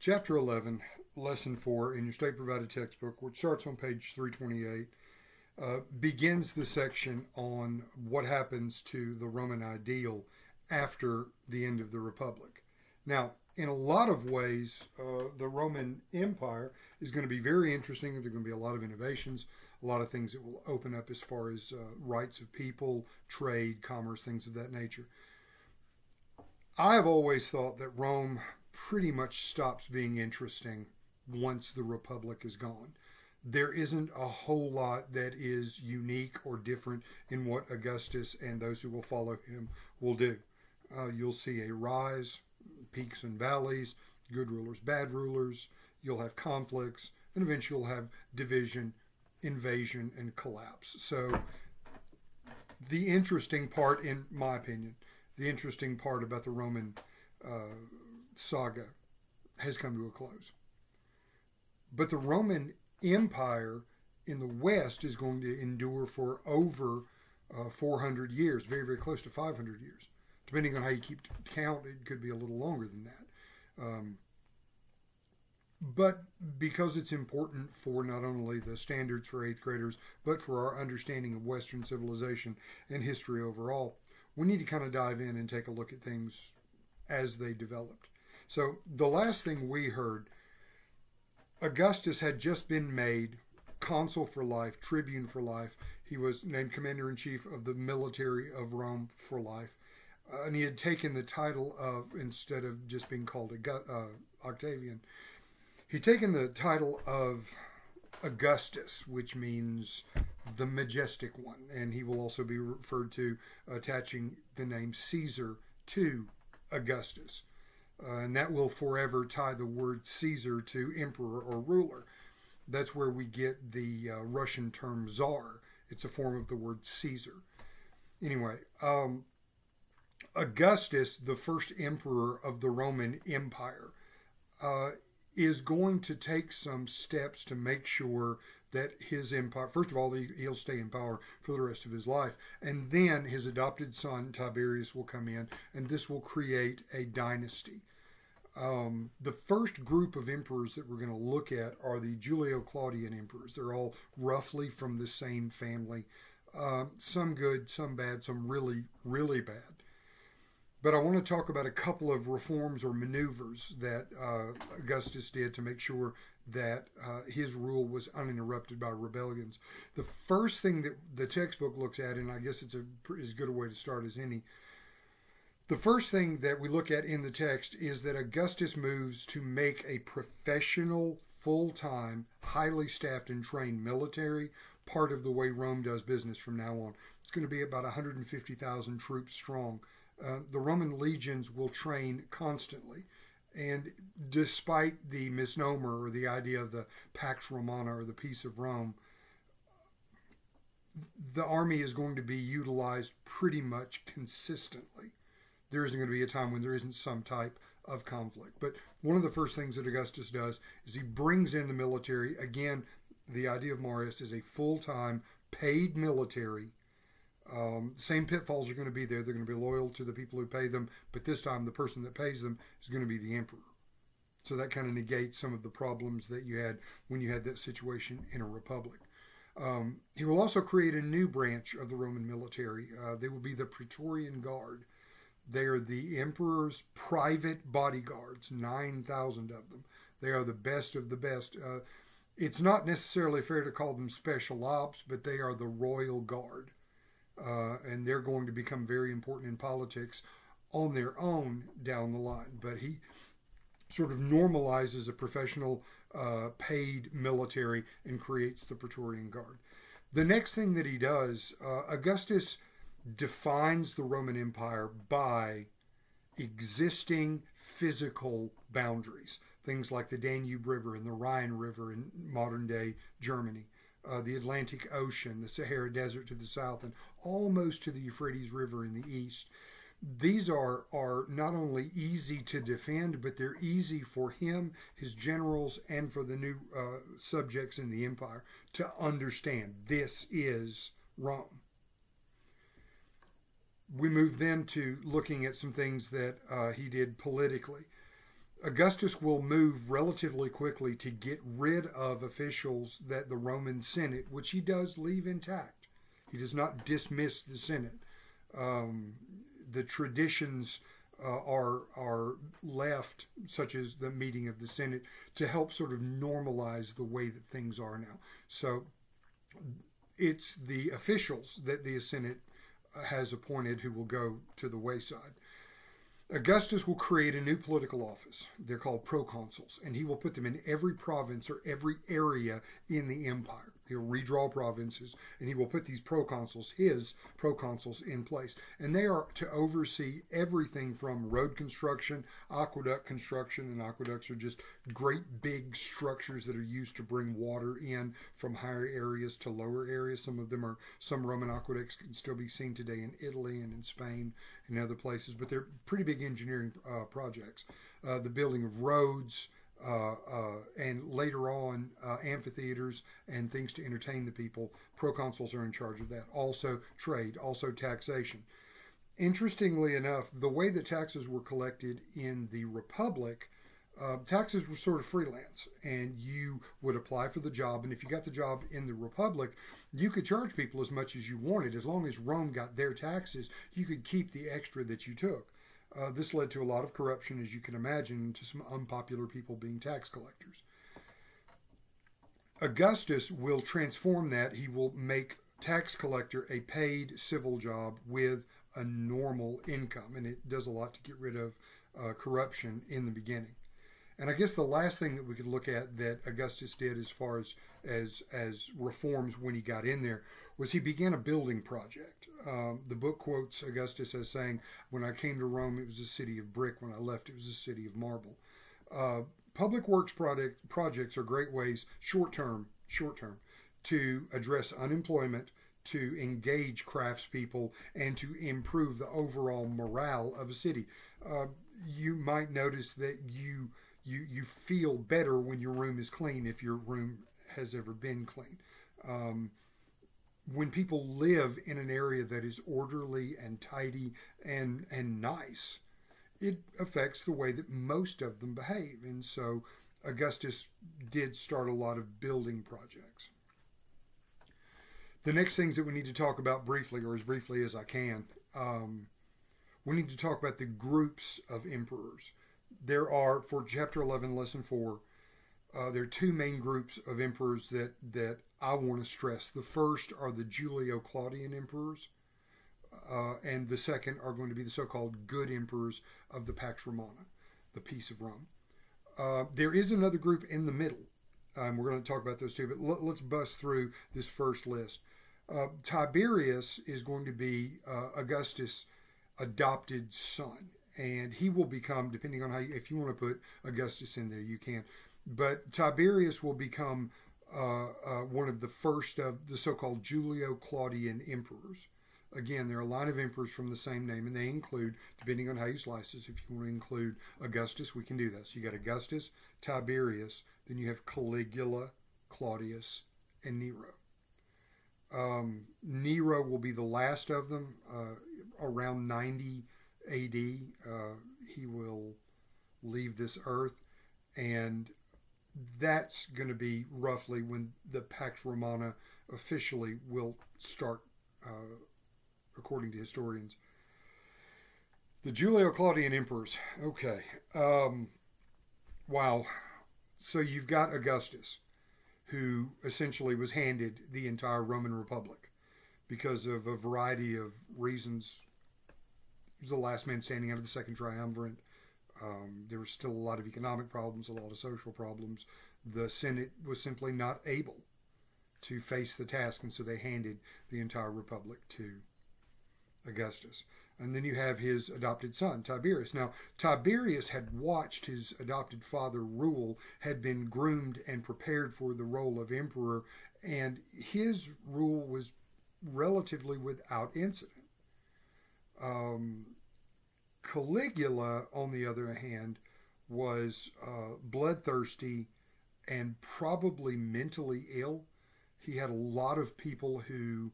Chapter 11, Lesson 4 in your state provided textbook, which starts on page 328, begins the section on what happens to the Roman ideal after the end of the Republic. Now, in a lot of ways, the Roman Empire is going to be very interesting. There are going to be a lot of innovations, a lot of things that will open up as far as rights of people, trade, commerce, things of that nature. I've always thought that Rome pretty much stops being interesting once the Republic is gone. There isn't a whole lot that is unique or different in what Augustus and those who will follow him will do. You'll see a rise, peaks and valleys, good rulers, bad rulers. You'll have conflicts, and eventually you'll have division, invasion, and collapse. So the interesting part, in my opinion, the interesting part about the Roman saga has come to a close. But the Roman Empire in the West is going to endure for over 400 years, very, very close to 500 years. Depending on how you keep count, it could be a little longer than that. But because it's important for not only the standards for 8th graders, but for our understanding of Western civilization and history overall, we need to kind of dive in and take a look at things as they developed. So the last thing we heard, Augustus had just been made consul for life, tribune for life. He was named commander-in-chief of the military of Rome for life. And he had taken the title of, instead of just being called Octavian, he'd taken the title of Augustus, which means the majestic one. And he will also be referred to attaching the name Caesar to Augustus. And that will forever tie the word Caesar to emperor or ruler. That's where we get the Russian term Tsar. It's a form of the word Caesar. Anyway, Augustus, the first emperor of the Roman Empire, is going to take some steps to make sure that his empire, first of all, he'll stay in power for the rest of his life. And then his adopted son, Tiberius, will come in, and this will create a dynasty. The first group of emperors that we're going to look at are the Julio-Claudian emperors. They're all roughly from the same family. Some good, some bad, some really, really bad. But I want to talk about a couple of reforms or maneuvers that Augustus did to make sure that his rule was uninterrupted by rebellions. The first thing that the textbook looks at, and I guess it's as good a way to start as any, the first thing that we look at in the text is that Augustus moves to make a professional, full-time, highly staffed and trained military part of the way Rome does business from now on. It's going to be about 150,000 troops strong. The Roman legions will train constantly. And despite the misnomer or the idea of the Pax Romana or the Peace of Rome, the army is going to be utilized pretty much consistently. There isn't going to be a time when there isn't some type of conflict. But one of the first things that Augustus does is he brings in the military. Again, the idea of Marius is a full-time paid military. Same pitfalls are going to be there. They're going to be loyal to the people who pay them, but this time the person that pays them is going to be the emperor. So that kind of negates some of the problems that you had when you had that situation in a republic. He will also create a new branch of the Roman military. They will be the Praetorian Guard. They are the emperor's private bodyguards, 9,000 of them. They are the best of the best. It's not necessarily fair to call them special ops, but they are the royal guard. And they're going to become very important in politics on their own down the line. But he sort of normalizes a professional paid military and creates the Praetorian Guard. The next thing that he does, Augustus defines the Roman Empire by existing physical boundaries. Things like the Danube River and the Rhine River in modern-day Germany. The Atlantic Ocean, the Sahara Desert to the south, and almost to the Euphrates River in the east. These are not only easy to defend, but they're easy for him, his generals, and for the new subjects in the empire to understand. This is Rome. We move then to looking at some things that he did politically. Augustus will move relatively quickly to get rid of officials that the Roman Senate, which he does leave intact. He does not dismiss the Senate. Um, the traditions are left, such as the meeting of the Senate, to help sort of normalize the way that things are now. So it's the officials that the Senate has appointed who will go to the wayside. Augustus will create a new political office. They're called proconsuls, and he will put them in every province or every area in the empire. He'll redraw provinces, and he will put these proconsuls, his proconsuls, in place. And they are to oversee everything from road construction, aqueduct construction, and aqueducts are just great big structures that are used to bring water in from higher areas to lower areas. Some Roman aqueducts can still be seen today in Italy and in Spain and other places, but they're pretty big engineering projects. The building of roads, and later on amphitheaters and things to entertain the people. Proconsuls are in charge of that. Also trade, also taxation. Interestingly enough, the way that taxes were collected in the Republic, taxes were sort of freelance, and you would apply for the job, and if you got the job in the Republic, you could charge people as much as you wanted. As long as Rome got their taxes, you could keep the extra that you took. This led to a lot of corruption, as you can imagine, and to some unpopular people being tax collectors. Augustus will transform that. He will make tax collector a paid civil job with a normal income, and it does a lot to get rid of corruption in the beginning. And I guess the last thing that we could look at that Augustus did as far as reforms when he got in there was he began a building project. The book quotes Augustus as saying, "When I came to Rome, it was a city of brick. When I left, it was a city of marble." Public works projects are great ways, short term, to address unemployment, to engage craftspeople, and to improve the overall morale of a city. You might notice that you feel better when your room is clean if your room has ever been clean. When people live in an area that is orderly and tidy and nice, it affects the way that most of them behave. And so Augustus did start a lot of building projects. The next things that we need to talk about briefly, or as briefly as I can, we need to talk about the groups of emperors. There are, for chapter 11, lesson 4, there are two main groups of emperors that I want to stress. The first are the Julio-Claudian emperors, and the second are going to be the so-called good emperors of the Pax Romana, the Peace of Rome. There is another group in the middle. We're going to talk about those two, but let's bust through this first list. Tiberius is going to be Augustus' adopted son, and he will become, depending on if you want to put Augustus in there, you can. But Tiberius will become one of the first of the so-called Julio-Claudian emperors. Again, there are a line of emperors from the same name, and they include, depending on how you slice this, if you want to include Augustus, we can do that. So you got Augustus, Tiberius, then you have Caligula, Claudius, and Nero. Nero will be the last of them. Around 90 AD, he will leave this earth, and that's going to be roughly when the Pax Romana officially will start, according to historians. The Julio-Claudian emperors. Okay. Wow. So you've got Augustus, who essentially was handed the entire Roman Republic because of a variety of reasons. He was the last man standing out of the Second Triumvirate. There was still a lot of economic problems, a lot of social problems. The Senate was simply not able to face the task, and so they handed the entire republic to Augustus. And then you have his adopted son, Tiberius. Now, Tiberius had watched his adopted father rule, had been groomed and prepared for the role of emperor, and his rule was relatively without incident. Caligula, on the other hand, was bloodthirsty and probably mentally ill. He had a lot of people who,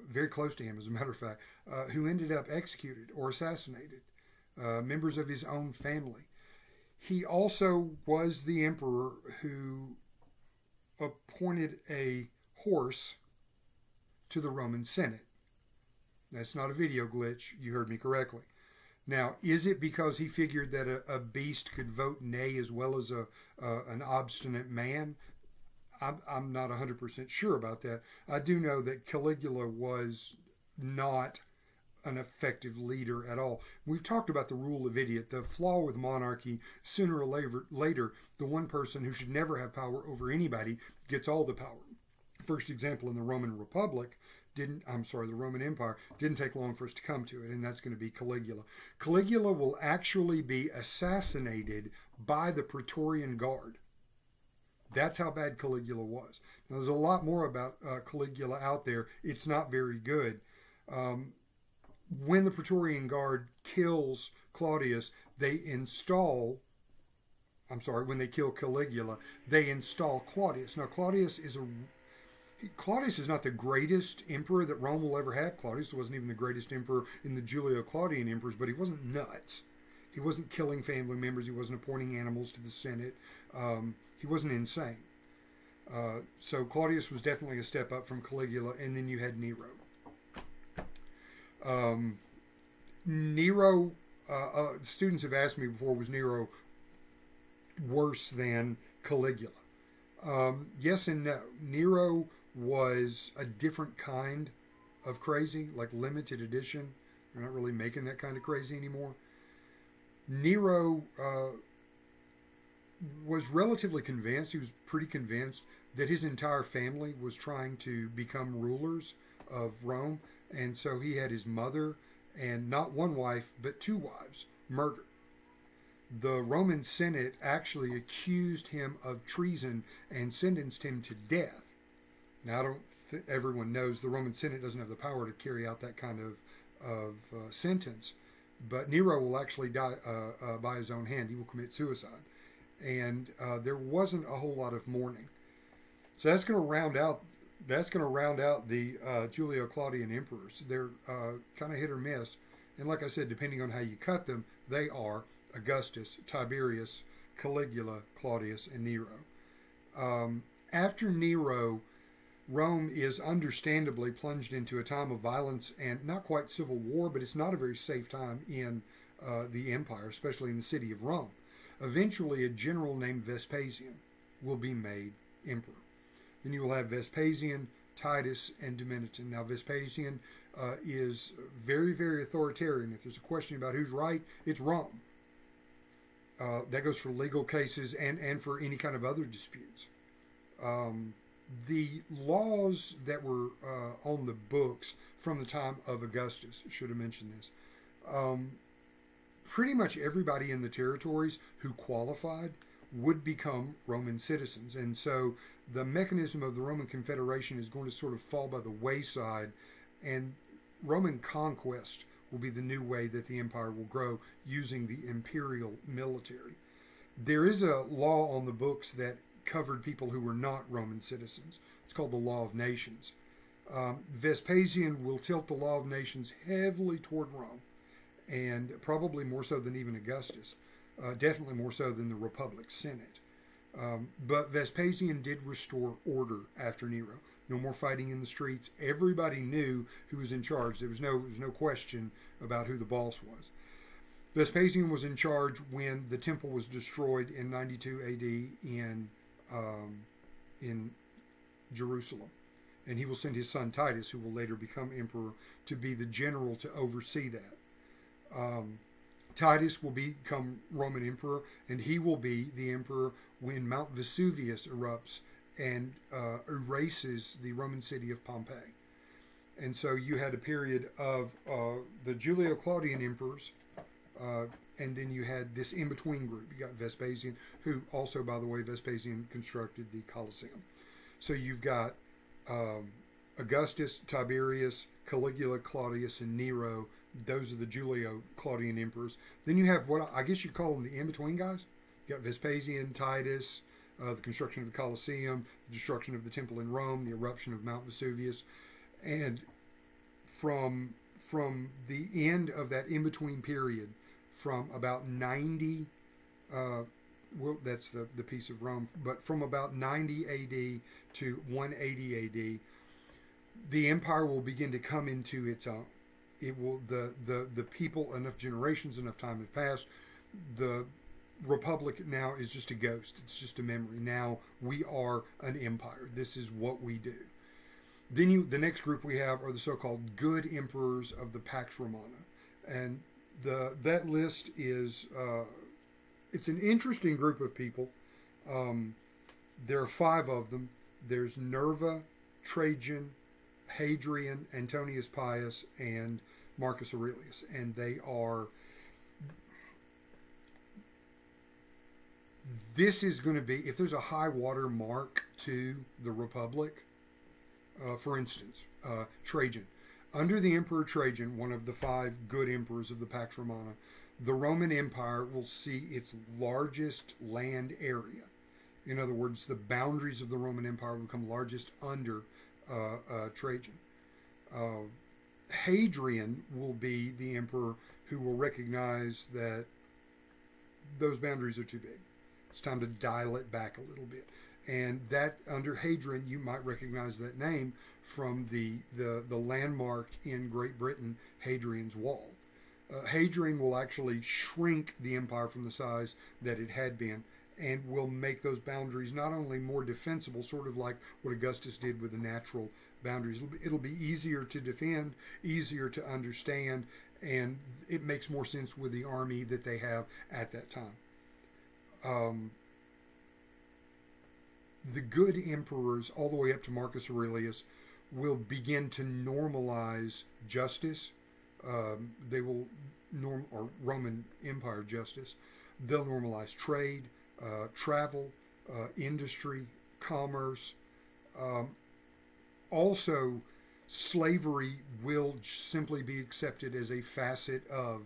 very close to him, as a matter of fact, who ended up executed or assassinated, members of his own family. He also was the emperor who appointed a horse to the Roman Senate. That's not a video glitch. You heard me correctly. Now, is it because he figured that a beast could vote nay as well as an obstinate man? I'm not 100% sure about that. I do know that Caligula was not an effective leader at all. We've talked about the rule of idiot. The flaw with monarchy, sooner or later, the one person who should never have power over anybody gets all the power. First example in the Roman Republic, the Roman Empire, didn't take long for us to come to it, and that's going to be Caligula. Caligula will actually be assassinated by the Praetorian Guard. That's how bad Caligula was. Now, there's a lot more about Caligula out there. It's not very good. When the Praetorian Guard kills Claudius, when they kill Caligula, they install Claudius. Now, Claudius is not the greatest emperor that Rome will ever have. Claudius wasn't even the greatest emperor in the Julio-Claudian emperors, but he wasn't nuts. He wasn't killing family members. He wasn't appointing animals to the Senate. He wasn't insane. So Claudius was definitely a step up from Caligula, and then you had Nero. Students have asked me before, was Nero worse than Caligula? Yes and no. Nero was a different kind of crazy, like limited edition. They're not really making that kind of crazy anymore. Nero was relatively convinced, he was pretty convinced, that his entire family was trying to become rulers of Rome. And so he had his mother and not one wife, but two wives murdered. The Roman Senate actually accused him of treason and sentenced him to death. Now, everyone knows the Roman Senate doesn't have the power to carry out that kind of sentence, but Nero will actually die by his own hand. He will commit suicide. And there wasn't a whole lot of mourning. So that's going to round out the Julio-Claudian emperors. They're kind of hit or miss. And like I said, depending on how you cut them, they are Augustus, Tiberius, Caligula, Claudius, and Nero. After Nero, Rome is understandably plunged into a time of violence and not quite civil war, but it's not a very safe time in the empire, especially in the city of Rome. Eventually, a general named Vespasian will be made emperor. Then you will have Vespasian, Titus, and Domitian. Now, Vespasian is very, very authoritarian. If there's a question about who's right, it's Rome. That goes for legal cases and for any kind of other disputes. The laws that were on the books from the time of Augustus, should have mentioned this, pretty much everybody in the territories who qualified would become Roman citizens. And so the mechanism of the Roman Confederation is going to sort of fall by the wayside, and Roman conquest will be the new way that the empire will grow using the imperial military. There is a law on the books that covered people who were not Roman citizens. It's called the Law of Nations. Vespasian will tilt the Law of Nations heavily toward Rome, and probably more so than even Augustus. Definitely more so than the Republic Senate. But Vespasian did restore order after Nero. No more fighting in the streets. Everybody knew who was in charge. There was no question about who the boss was. Vespasian was in charge when the temple was destroyed in 92 AD in Jerusalem. And he will send his son Titus, who will later become emperor, to be the general to oversee that. Titus will become Roman emperor, and he will be the emperor when Mount Vesuvius erupts and erases the Roman city of Pompeii. And so you had a period of the Julio-Claudian emperors, and then you had this in-between group. You got Vespasian, who also, by the way, Vespasian constructed the Colosseum. So you've got Augustus, Tiberius, Caligula, Claudius, and Nero. Those are the Julio-Claudian emperors. Then you have what I guess you call them the in-between guys. You got Vespasian, Titus, the construction of the Colosseum, the destruction of the temple in Rome, the eruption of Mount Vesuvius. And from the end of that in-between period, from about 90 well, that's the piece of Rome. But from about 90 A.D. to 180 A.D., the empire will begin to come into its own. It will the people, enough generations, enough time have passed. The republic now is just a ghost. It's just a memory. Now we are an empire. This is what we do. Then the next group we have are the so-called good emperors of the Pax Romana, and that list is it's an interesting group of people. There are 5 of them. There's Nerva, Trajan, Hadrian, Antonius Pius, and Marcus Aurelius, and they are. This is going to be, if there's a high water mark to the Republic, for instance, Trajan. Under the Emperor Trajan, one of the 5 good emperors of the Pax Romana, the Roman Empire will see its largest land area. In other words, the boundaries of the Roman Empire will become largest under Trajan. Hadrian will be the emperor who will recognize that those boundaries are too big. It's time to dial it back a little bit. And that, under Hadrian, you might recognize that name from the landmark in Great Britain, Hadrian's Wall. Hadrian will actually shrink the empire from the size that it had been, and will make those boundaries not only more defensible, sort of like what Augustus did with the natural boundaries. It'll be easier to defend, easier to understand, and it makes more sense with the army that they have at that time. The good emperors, all the way up to Marcus Aurelius, will begin to normalize justice. They will or Roman Empire justice. They'll normalize trade, travel, industry, commerce. Also, slavery will simply be accepted as a facet of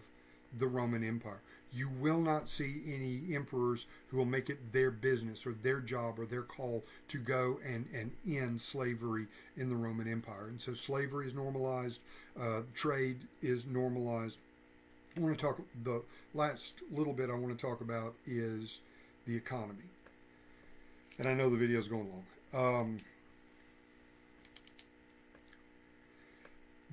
the Roman Empire. You will not see any emperors who will make it their business or their job or their call to go and end slavery in the Roman Empire. And so slavery is normalized, trade is normalized. I want to talk, the last little bit I want to talk about is the economy. And I know the video is going long.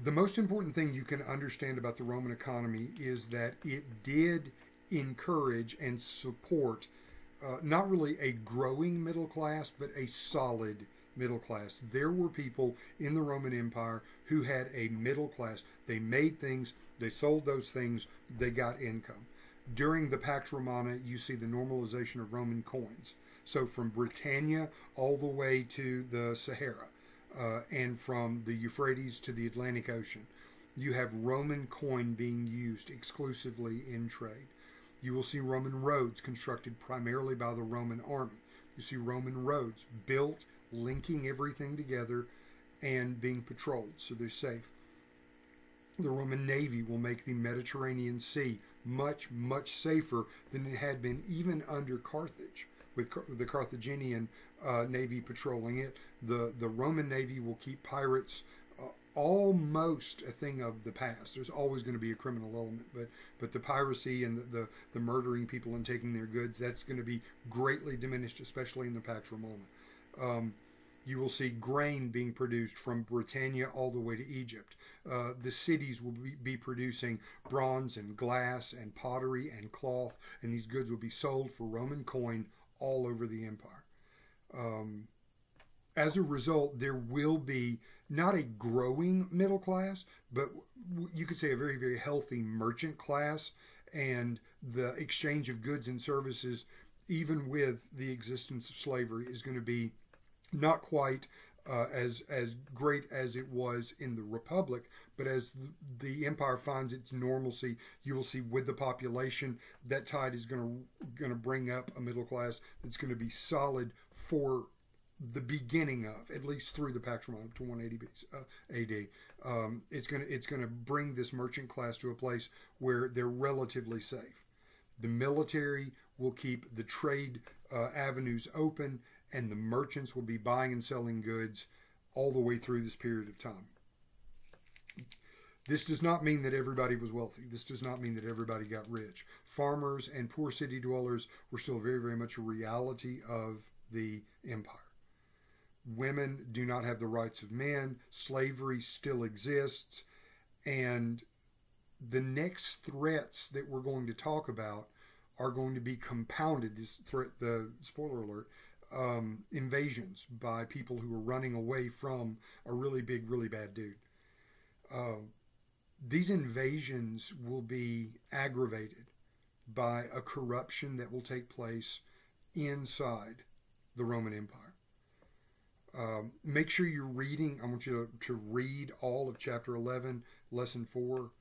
The most important thing you can understand about the Roman economy is that it did encourage and support not really a growing middle class, but a solid middle class. There were people in the Roman Empire who had a middle class. They made things, they sold those things, they got income. During the Pax Romana, you see the normalization of Roman coins. So from Britannia all the way to the Sahara, and from the Euphrates to the Atlantic Ocean, you have Roman coin being used exclusively in trade. You will see Roman roads constructed primarily by the Roman army. You see Roman roads built, linking everything together and being patrolled, so they're safe. The Roman Navy will make the Mediterranean Sea much, much safer than it had been even under Carthage, with the Carthaginian Navy patrolling it. The Roman Navy will keep pirates almost a thing of the past. There's always going to be a criminal element, but the piracy and the murdering people and taking their goods, that's going to be greatly diminished, especially in the Pax Romana. You will see grain being produced from Britannia all the way to Egypt. The cities will be producing bronze and glass and pottery and cloth, and these goods will be sold for Roman coin all over the empire. As a result, there will be not a growing middle class, but you could say a very, very healthy merchant class, and the exchange of goods and services, even with the existence of slavery, is going to be not quite as great as it was in the Republic, but as the empire finds its normalcy, you will see with the population, that tide is going to bring up a middle class that's going to be solid for the beginning of, at least through the Pax Romana to 180 AD. It's going to bring this merchant class to a place where they're relatively safe. The military will keep the trade avenues open, and the merchants will be buying and selling goods all the way through this period of time. This does not mean that everybody was wealthy. This does not mean that everybody got rich. Farmers and poor city dwellers were still very, very much a reality of the empire. Women do not have the rights of men. Slavery still exists. And the next threats that we're going to talk about are going to be compounded. This threat, the spoiler alert, invasions by people who are running away from a really big, really bad dude. These invasions will be aggravated by a corruption that will take place inside the Roman Empire. Make sure you're reading. I want you to read all of chapter 11, lesson 4,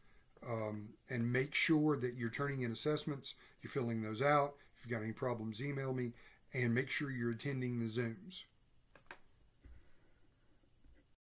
and make sure that you're turning in assessments, you're filling those out. If you've got any problems, email me, and make sure you're attending the Zooms.